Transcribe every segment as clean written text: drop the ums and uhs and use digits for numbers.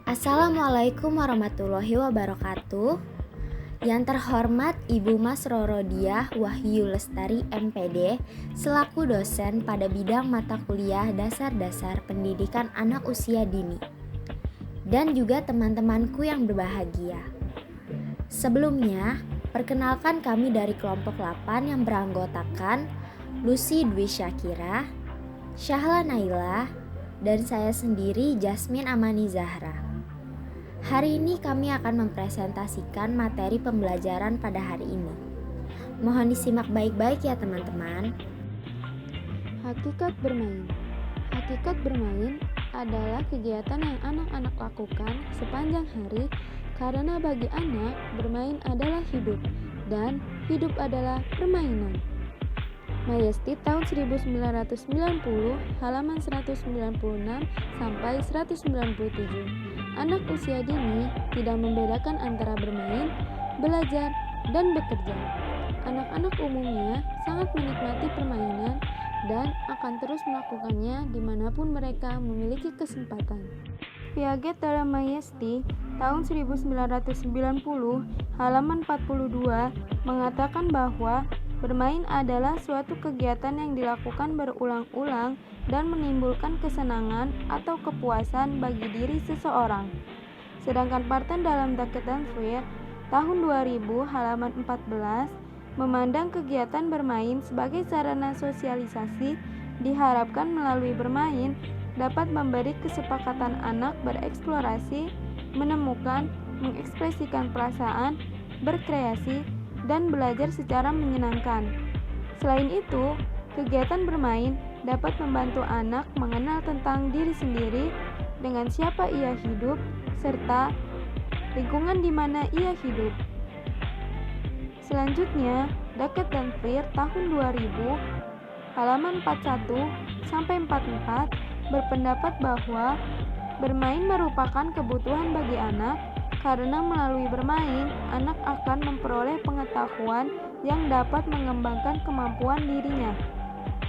Assalamualaikum warahmatullahi wabarakatuh. Yang terhormat Ibu Mas Rorodiah Wahyu Lestari MPD selaku dosen pada bidang mata kuliah dasar-dasar pendidikan anak usia dini. Dan juga teman-temanku yang berbahagia. Sebelumnya, perkenalkan kami dari kelompok 8 yang beranggotakan Lucy Dwi Syakira, Syahla Naila, dan saya sendiri Jasmine Amani Zahra. Hari ini kami akan mempresentasikan materi pembelajaran pada hari ini. Mohon disimak baik-baik ya teman-teman. Hakikat bermain. Hakikat bermain adalah kegiatan yang anak-anak lakukan sepanjang hari karena bagi anak bermain adalah hidup dan hidup adalah permainan. Mayesti tahun 1990 halaman 196 sampai 197. Anak usia dini tidak membedakan antara bermain, belajar, dan bekerja. Anak-anak umumnya sangat menikmati permainan dan akan terus melakukannya dimanapun mereka memiliki kesempatan. Piaget dalam Mayesti tahun 1990 halaman 42 mengatakan bahwa bermain adalah suatu kegiatan yang dilakukan berulang-ulang dan menimbulkan kesenangan atau kepuasan bagi diri seseorang. Sedangkan Parton dalam Duckett dan Freer tahun 2000 halaman 14 memandang kegiatan bermain sebagai sarana sosialisasi, diharapkan melalui bermain dapat memberi kesepakatan anak bereksplorasi, menemukan, mengekspresikan perasaan, berkreasi, dan belajar secara menyenangkan. Selain itu, kegiatan bermain dapat membantu anak mengenal tentang diri sendiri, dengan siapa ia hidup, serta lingkungan di mana ia hidup. Selanjutnya, Duckett dan Freer tahun 2000 halaman 41 sampai 44 berpendapat bahwa bermain merupakan kebutuhan bagi anak karena melalui bermain anak akan memperoleh pengetahuan yang dapat mengembangkan kemampuan dirinya.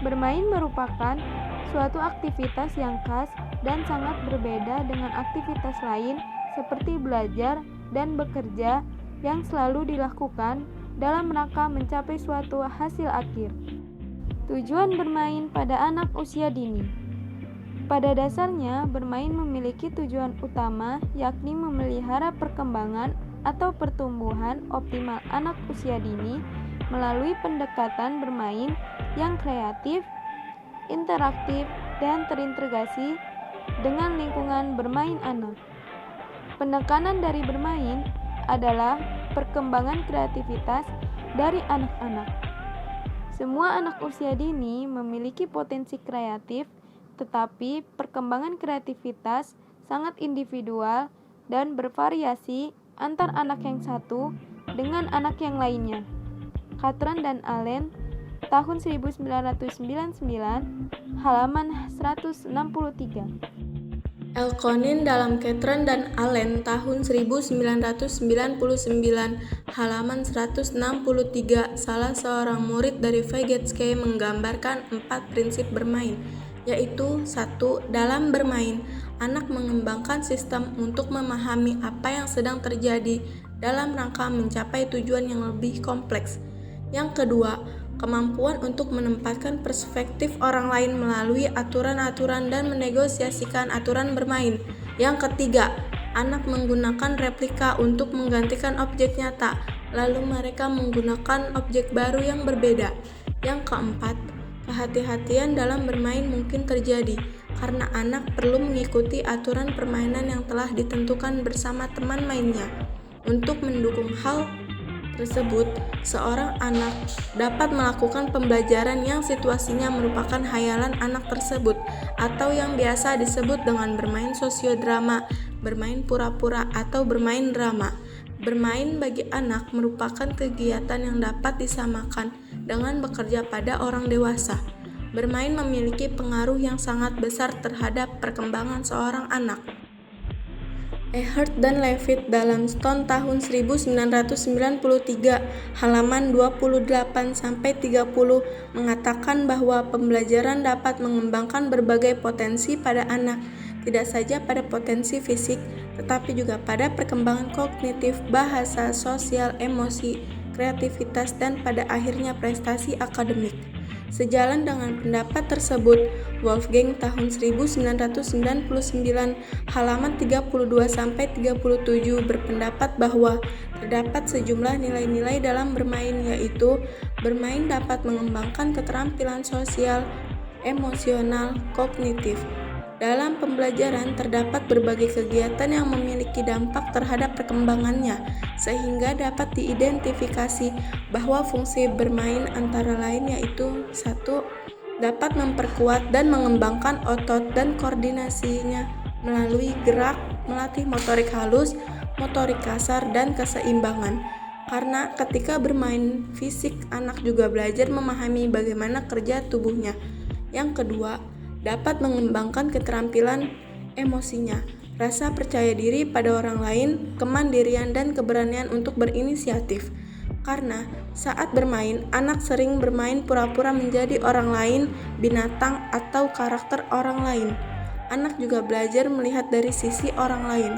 Bermain merupakan suatu aktivitas yang khas dan sangat berbeda dengan aktivitas lain seperti belajar dan bekerja yang selalu dilakukan dalam rangka mencapai suatu hasil akhir. Tujuan bermain pada anak usia dini. Pada dasarnya, bermain memiliki tujuan utama yakni memelihara perkembangan atau pertumbuhan optimal anak usia dini melalui pendekatan bermain yang kreatif, interaktif, dan terintegrasi dengan lingkungan bermain anak. Penekanan dari bermain adalah perkembangan kreativitas dari anak-anak. Semua anak usia dini memiliki potensi kreatif, tetapi perkembangan kreativitas sangat individual dan bervariasi antar anak yang satu dengan anak yang lainnya. Catron dan Allen tahun 1999 halaman 163. Elkonin dalam Catron dan Allen tahun 1999 halaman 163 salah seorang murid dari Vygotsky menggambarkan 4 prinsip bermain, yaitu 1. Dalam bermain, anak mengembangkan sistem untuk memahami apa yang sedang terjadi dalam rangka mencapai tujuan yang lebih kompleks. Yang kedua, kemampuan untuk menempatkan perspektif orang lain melalui aturan-aturan dan menegosiasikan aturan bermain. Yang ketiga, anak menggunakan replika untuk menggantikan objek nyata, lalu mereka menggunakan objek baru yang berbeda. Yang keempat, kehati-hatian dalam bermain mungkin terjadi karena anak perlu mengikuti aturan permainan yang telah ditentukan bersama teman mainnya. Untuk mendukung hal tersebut, seorang anak dapat melakukan pembelajaran yang situasinya merupakan hayalan anak tersebut atau yang biasa disebut dengan bermain sosiodrama, bermain pura-pura, atau bermain drama. Bermain bagi anak merupakan kegiatan yang dapat disamakan dengan bekerja pada orang dewasa. Bermain memiliki pengaruh yang sangat besar terhadap perkembangan seorang anak. Ehert dan Levitt dalam Stone tahun 1993 halaman 28-30 mengatakan bahwa pembelajaran dapat mengembangkan berbagai potensi pada anak, tidak saja pada potensi fisik, tetapi juga pada perkembangan kognitif, bahasa, sosial, emosi, kreativitas, dan pada akhirnya prestasi akademik. Sejalan dengan pendapat tersebut, Wolfgang tahun 1999 halaman 32-37 berpendapat bahwa terdapat sejumlah nilai-nilai dalam bermain, yaitu bermain dapat mengembangkan keterampilan sosial, emosional, kognitif. Dalam pembelajaran terdapat berbagai kegiatan yang memiliki dampak terhadap perkembangannya, sehingga dapat diidentifikasi bahwa fungsi bermain antara lain yaitu 1. Dapat memperkuat dan mengembangkan otot dan koordinasinya melalui gerak, melatih motorik halus, motorik kasar, dan keseimbangan. Karena ketika bermain fisik, anak juga belajar memahami bagaimana kerja tubuhnya. Yang kedua, dapat mengembangkan keterampilan emosinya, rasa percaya diri pada orang lain, kemandirian, dan keberanian untuk berinisiatif. Karena saat bermain, anak sering bermain pura-pura menjadi orang lain, binatang, atau karakter orang lain. Anak juga belajar melihat dari sisi orang lain.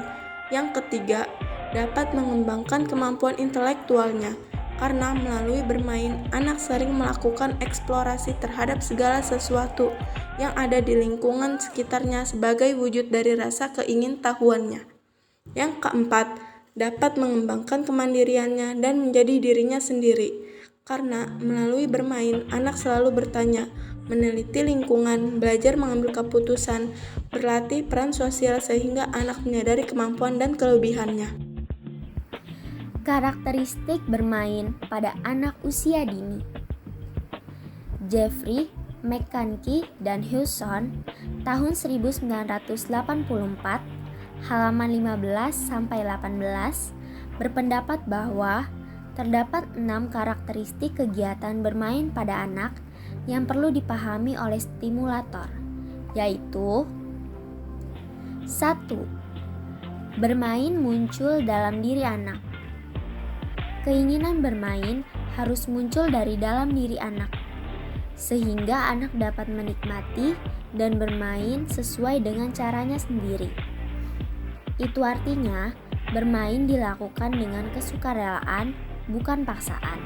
Yang ketiga, dapat mengembangkan kemampuan intelektualnya. Karena melalui bermain, anak sering melakukan eksplorasi terhadap segala sesuatu yang ada di lingkungan sekitarnya sebagai wujud dari rasa keingintahuannya. Yang keempat, dapat mengembangkan kemandiriannya dan menjadi dirinya sendiri. Karena melalui bermain, anak selalu bertanya, meneliti lingkungan, belajar mengambil keputusan, berlatih peran sosial sehingga anak menyadari kemampuan dan kelebihannya. Karakteristik bermain pada anak usia dini. Jeffrey, McConkie, dan Hewson tahun 1984 halaman 15-18 berpendapat bahwa terdapat 6 karakteristik kegiatan bermain pada anak yang perlu dipahami oleh stimulator, yaitu 1. Bermain muncul dalam diri anak. Keinginan bermain harus muncul dari dalam diri anak, sehingga anak dapat menikmati dan bermain sesuai dengan caranya sendiri. Itu artinya, bermain dilakukan dengan kesukarelaan, bukan paksaan.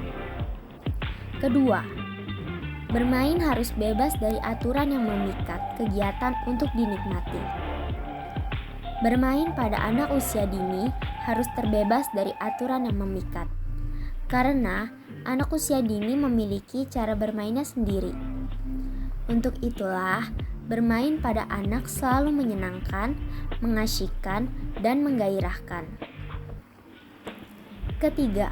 Kedua, bermain harus bebas dari aturan yang memikat kegiatan untuk dinikmati. Bermain pada anak usia dini harus terbebas dari aturan yang memikat. Karena anak usia dini memiliki cara bermainnya sendiri. Untuk itulah, bermain pada anak selalu menyenangkan, mengasyikkan, dan menggairahkan. Ketiga,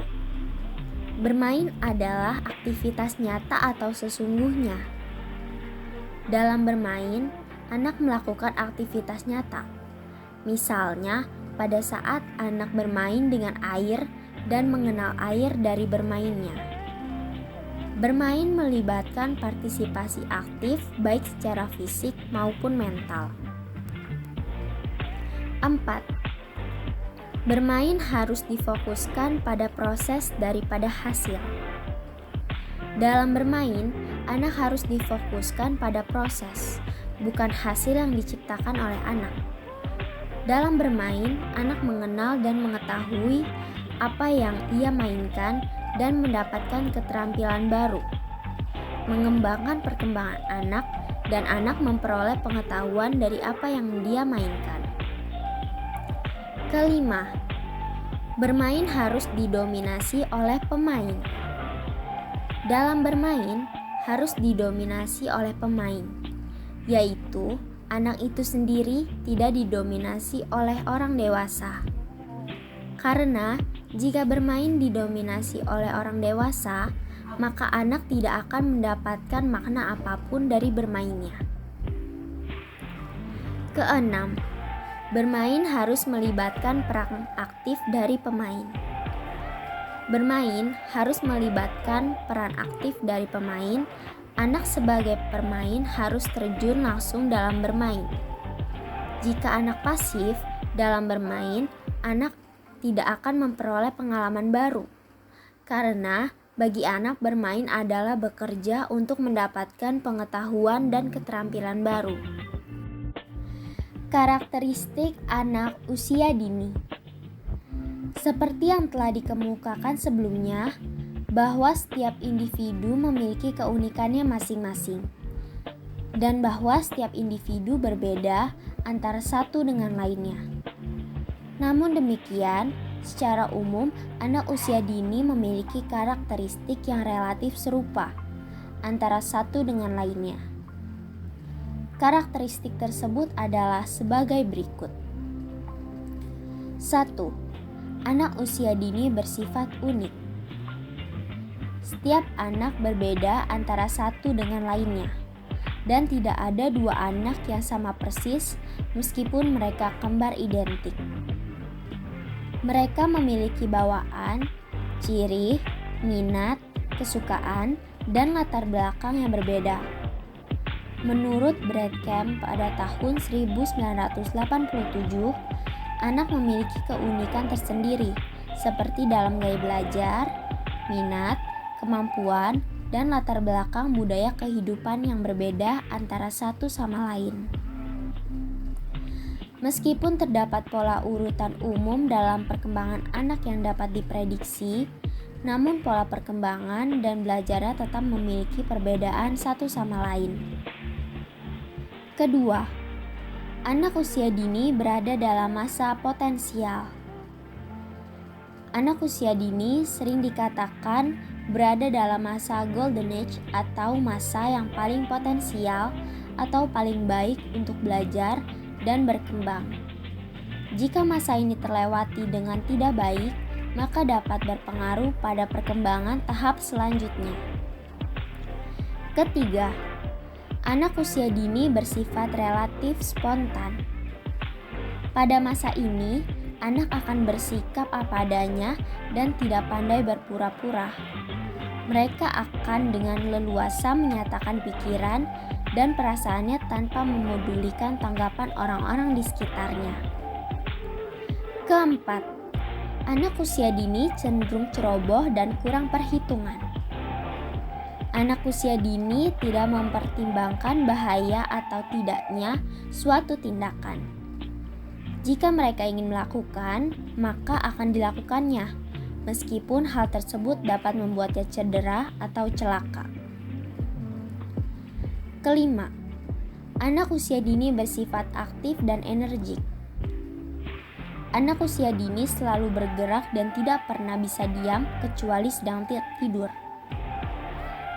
bermain adalah aktivitas nyata atau sesungguhnya. Dalam bermain, anak melakukan aktivitas nyata. Misalnya, pada saat anak bermain dengan air dan mengenal air dari bermainnya. Bermain melibatkan partisipasi aktif baik secara fisik maupun mental. 4. Bermain harus difokuskan pada proses daripada hasil. Dalam bermain, anak harus difokuskan pada proses, bukan hasil yang diciptakan oleh anak. Dalam bermain, anak mengenal dan mengetahui apa yang ia mainkan dan mendapatkan keterampilan baru, mengembangkan perkembangan anak, dan anak memperoleh pengetahuan dari apa yang dia mainkan. Kelima, bermain harus didominasi oleh pemain. Dalam bermain harus didominasi oleh pemain, yaitu anak itu sendiri tidak didominasi oleh orang dewasa. Karena jika bermain didominasi oleh orang dewasa, maka anak tidak akan mendapatkan makna apapun dari bermainnya. Keenam, bermain harus melibatkan peran aktif dari pemain. Bermain harus melibatkan peran aktif dari pemain. Anak sebagai pemain harus terjun langsung dalam bermain. Jika anak pasif dalam bermain, anak tidak akan memperoleh pengalaman baru. Karena bagi anak bermain adalah bekerja untuk mendapatkan pengetahuan dan keterampilan baru. Karakteristik anak usia dini. Seperti yang telah dikemukakan sebelumnya, bahwa setiap individu memiliki keunikannya masing-masing, dan bahwa setiap individu berbeda antara satu dengan lainnya. Namun demikian, secara umum, anak usia dini memiliki karakteristik yang relatif serupa antara satu dengan lainnya. Karakteristik tersebut adalah sebagai berikut. 1. Anak usia dini bersifat unik. Setiap anak berbeda antara satu dengan lainnya, dan tidak ada dua anak yang sama persis meskipun mereka kembar identik. Mereka memiliki bawaan, ciri, minat, kesukaan, dan latar belakang yang berbeda. Menurut Bradcamp pada tahun 1987, anak memiliki keunikan tersendiri seperti dalam gaya belajar, minat, kemampuan, dan latar belakang budaya kehidupan yang berbeda antara satu sama lain. Meskipun terdapat pola urutan umum dalam perkembangan anak yang dapat diprediksi, namun pola perkembangan dan belajarnya tetap memiliki perbedaan satu sama lain. Kedua, anak usia dini berada dalam masa potensial. Anak usia dini sering dikatakan berada dalam masa golden age atau masa yang paling potensial atau paling baik untuk belajar dan berkembang. Jika masa ini terlewati dengan tidak baik, maka dapat berpengaruh pada perkembangan tahap selanjutnya. Ketiga, anak usia dini bersifat relatif spontan. Pada masa ini, anak akan bersikap apa adanya dan tidak pandai berpura-pura. Mereka akan dengan leluasa menyatakan pikiran dan perasaannya tanpa memedulikan tanggapan orang-orang di sekitarnya. Keempat, anak usia dini cenderung ceroboh dan kurang perhitungan. Anak usia dini tidak mempertimbangkan bahaya atau tidaknya suatu tindakan. Jika mereka ingin melakukan, maka akan dilakukannya, meskipun hal tersebut dapat membuatnya cedera atau celaka. Kelima, anak usia dini bersifat aktif dan energik. Anak usia dini selalu bergerak dan tidak pernah bisa diam kecuali sedang tidur.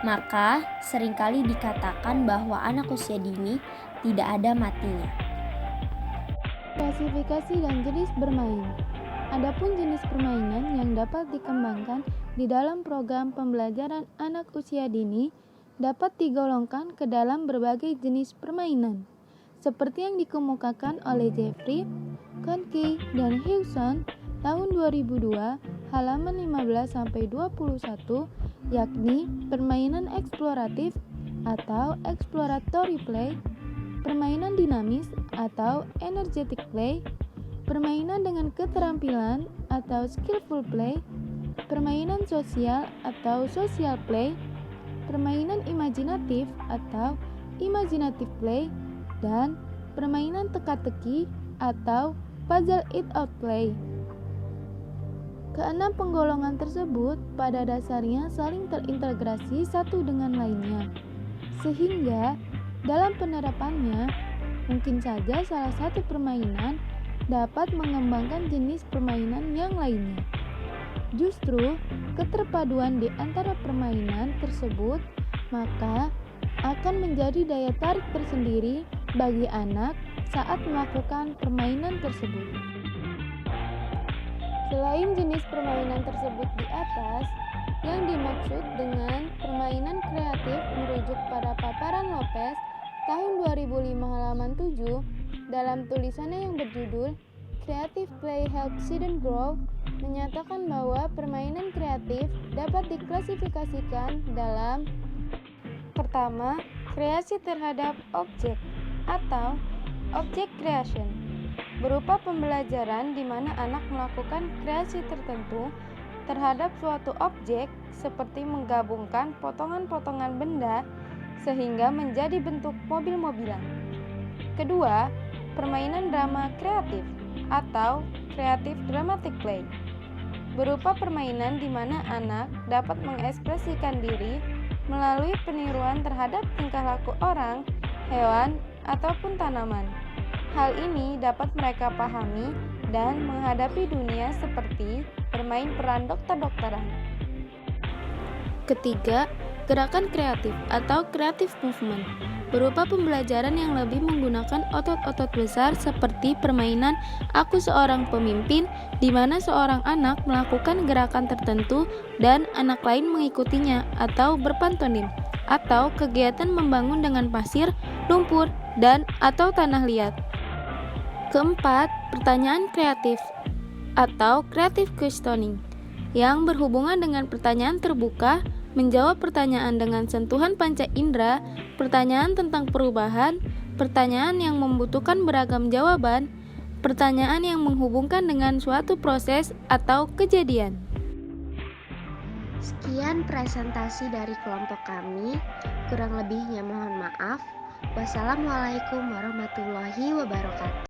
Maka, seringkali dikatakan bahwa anak usia dini tidak ada matinya. Klasifikasi dan jenis bermain. Adapun jenis permainan yang dapat dikembangkan di dalam program pembelajaran anak usia dini dapat digolongkan ke dalam berbagai jenis permainan, seperti yang dikemukakan oleh Jeffrey, Conkey, dan Hewson tahun 2002, halaman 15-21, yakni permainan eksploratif atau exploratory play, permainan dinamis atau energetic play, permainan dengan keterampilan atau skillful play, permainan sosial atau social play, permainan imajinatif atau imaginative play, dan permainan teka-teki atau puzzle it out play. Keenam penggolongan tersebut pada dasarnya saling terintegrasi satu dengan lainnya, sehingga dalam penerapannya mungkin saja salah satu permainan dapat mengembangkan jenis permainan yang lainnya. Justru, keterpaduan di antara permainan tersebut maka akan menjadi daya tarik tersendiri bagi anak saat melakukan permainan tersebut. Selain jenis permainan tersebut di atas, yang dimaksud dengan permainan kreatif merujuk pada paparan Lopez tahun 2005 halaman 7 dalam tulisannya yang berjudul Creative Play Helps Children Grow, menyatakan bahwa permainan kreatif dapat diklasifikasikan dalam: pertama, kreasi terhadap objek atau object creation, berupa pembelajaran di mana anak melakukan kreasi tertentu terhadap suatu objek seperti menggabungkan potongan-potongan benda sehingga menjadi bentuk mobil-mobilan. Kedua, permainan drama kreatif atau creative dramatic play, berupa permainan di mana anak dapat mengekspresikan diri melalui peniruan terhadap tingkah laku orang, hewan, ataupun tanaman. Hal ini dapat mereka pahami dan menghadapi dunia seperti bermain peran dokter-dokteran. Ketiga, gerakan kreatif atau creative movement, berupa pembelajaran yang lebih menggunakan otot-otot besar seperti permainan Aku Seorang Pemimpin, di mana seorang anak melakukan gerakan tertentu dan anak lain mengikutinya, atau berpantonim, atau kegiatan membangun dengan pasir, lumpur, dan atau tanah liat. Keempat, pertanyaan kreatif atau creative questioning, yang berhubungan dengan pertanyaan terbuka, menjawab pertanyaan dengan sentuhan panca indera, pertanyaan tentang perubahan, pertanyaan yang membutuhkan beragam jawaban, pertanyaan yang menghubungkan dengan suatu proses atau kejadian. Sekian presentasi dari kelompok kami, kurang lebihnya mohon maaf. Wassalamualaikum warahmatullahi wabarakatuh.